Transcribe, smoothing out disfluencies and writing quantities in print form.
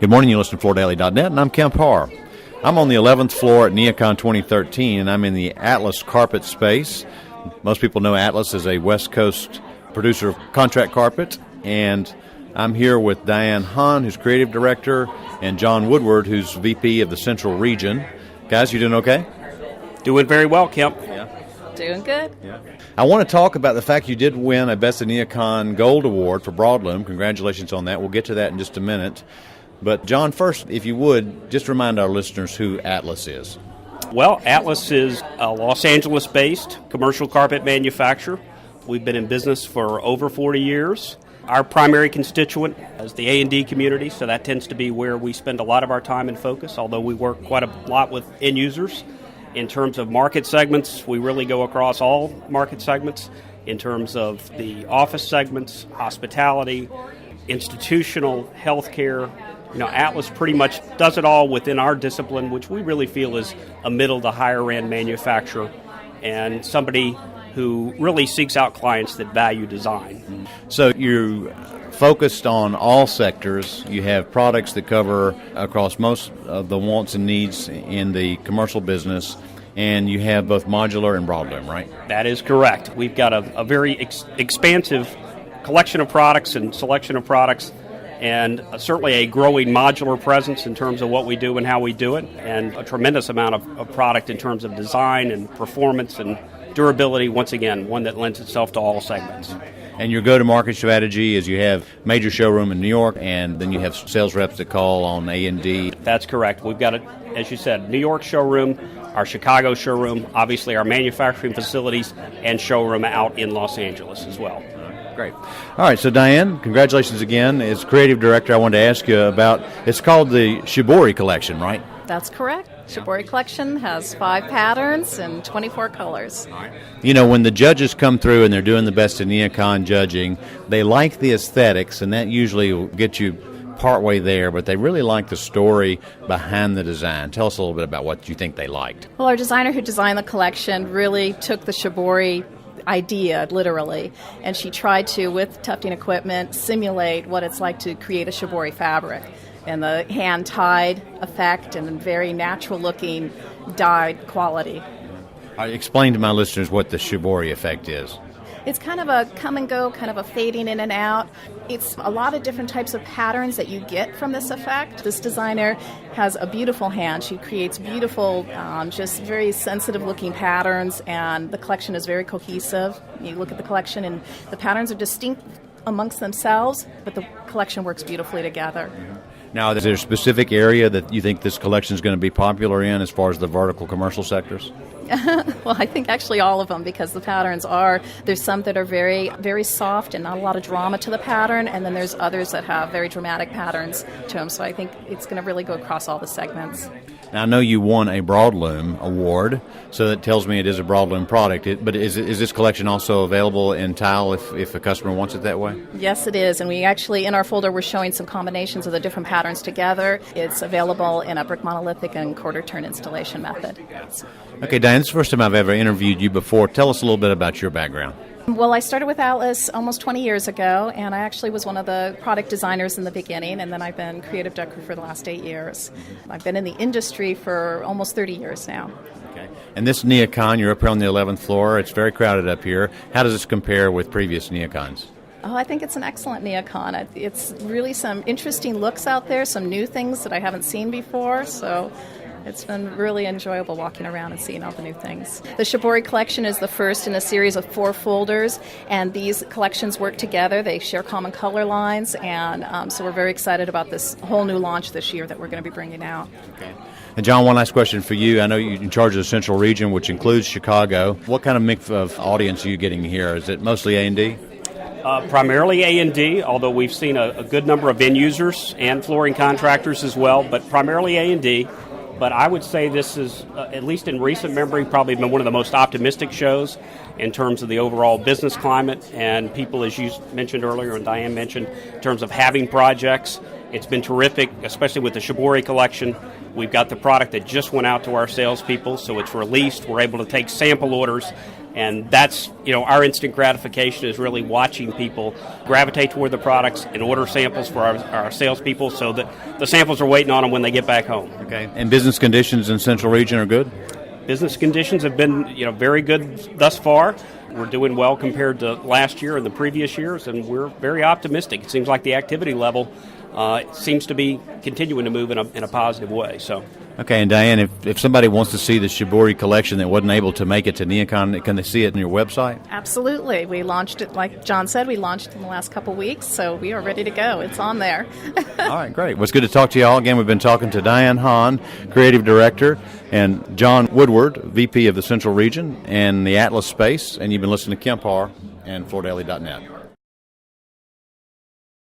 Good morning, you listen to FloorDaily.net, and I'm Kemp Harr. I'm on the 11th floor at NeoCon 2013, and I'm in the Atlas carpet space. Most people know Atlas as a West Coast producer of contract carpet, and I'm here with Diane Hahn, who's creative director, and John Woodward, who's VP of the Central Region. Guys, you doing okay? Doing very well, Kemp. Yeah. Doing good. Yeah. I want to talk about the fact you did win a Best of NeoCon Gold Award for Broadloom. Congratulations on that. We'll get to that in just a minute. But, John, first, if you would, just remind our listeners who Atlas is. Well, Atlas is a Los Angeles-based commercial carpet manufacturer. We've been in business for over 40 years. Our primary constituent is the A&D community, so that tends to be where we spend a lot of our time and focus, although we work quite a lot with end users. In terms of market segments, we really go across all market segments. In terms of the office segments, hospitality, institutional, healthcare, Atlas pretty much does it all within our discipline, which we really feel is a middle to higher end manufacturer and somebody who really seeks out clients that value design. So you're focused on all sectors. You have products that cover across most of the wants and needs in the commercial business, and you have both modular and broadloom, right? That is correct. We've got a very expansive collection of products and selection of products, and certainly a growing modular presence in terms of what we do and how we do it, and a tremendous amount of product in terms of design and performance and durability, once again, one that lends itself to all segments. And your go-to-market strategy is you have major showroom in New York, and then you have sales reps that call on A&D. That's correct. We've got, as you said, New York showroom, our Chicago showroom, obviously our manufacturing facilities, and showroom out in Los Angeles as well. Great. All right, so Diane, congratulations again. As creative director, I wanted to ask you about, it's called the Shibori Collection, right? That's correct. Shibori Collection has 5 patterns and 24 colors. When the judges come through and they're doing the Best of NeoCon judging, they like the aesthetics, and that usually will get you partway there, but they really like the story behind the design. Tell us a little bit about what you think they liked. Well, our designer who designed the collection really took the Shibori idea, literally, and she tried to, with tufting equipment, simulate what it's like to create a Shibori fabric. And the hand-tied effect and very natural-looking dyed quality. Explain to my listeners what the Shibori effect is. It's kind of a come-and-go, kind of a fading in and out. It's a lot of different types of patterns that you get from this effect. This designer has a beautiful hand. She creates beautiful, just very sensitive-looking patterns, and the collection is very cohesive. You look at the collection, and the patterns are distinct amongst themselves, but the collection works beautifully together. Now, is there a specific area that you think this collection is going to be popular in as far as the vertical commercial sectors? Well, I think actually all of them, because the patterns there's some that are very, very soft and not a lot of drama to the pattern, and then there's others that have very dramatic patterns to them. So I think it's going to really go across all the segments. Now, I know you won a Broadloom award, so that tells me it is a Broadloom product. But is this collection also available in tile if a customer wants it that way? Yes, it is. And we actually, in our folder, we're showing some combinations of the different patterns together. It's available in a brick monolithic and quarter turn installation method. Okay, Diane, this is the first time I've ever interviewed you before. Tell us a little bit about your background. Well, I started with Atlas almost 20 years ago, and I actually was one of the product designers in the beginning, and then I've been creative director for the last 8 years. I've been in the industry for almost 30 years now. Okay. And this NeoCon, you're up here on the 11th floor. It's very crowded up here. How does this compare with previous NeoCons? Oh, I think it's an excellent NeoCon. It's really some interesting looks out there, some new things that I haven't seen before, so it's been really enjoyable walking around and seeing all the new things. The Shibori collection is the first in a series of 4 folders, and these collections work together. They share common color lines, and so we're very excited about this whole new launch this year that we're going to be bringing out. Okay. And John, one last question for you. I know you're in charge of the Central Region, which includes Chicago. What kind of mix of audience are you getting here? Is it mostly A&D? Primarily A&D, although we've seen a good number of end users and flooring contractors as well, but primarily A&D. But I would say this is, at least in recent memory, probably been one of the most optimistic shows in terms of the overall business climate and people, as you mentioned earlier and Diane mentioned, in terms of having projects. It's been terrific, especially with the Shibori collection. We've got the product that just went out to our salespeople, so it's released. We're able to take sample orders And that's, our instant gratification is really watching people gravitate toward the products and order samples for our salespeople so that the samples are waiting on them when they get back home. Okay. And business conditions in Central Region are good? Business conditions have been, very good thus far. We're doing well compared to last year and the previous years, and we're very optimistic. It seems like the activity level seems to be continuing to move in a positive way. So. Okay, and Diane, if somebody wants to see the Shibori collection that wasn't able to make it to NeoCon, can they see it on your website? Absolutely. We launched it, like John said, we launched it in the last couple weeks, so we are ready to go. It's on there. All right, great. Well, it's good to talk to you all. Again, we've been talking to Diane Hahn, Creative Director, and John Woodward, VP of the Central Region and the Atlas Space, and you've been listening to Kemp Harr and FloorDaily.net.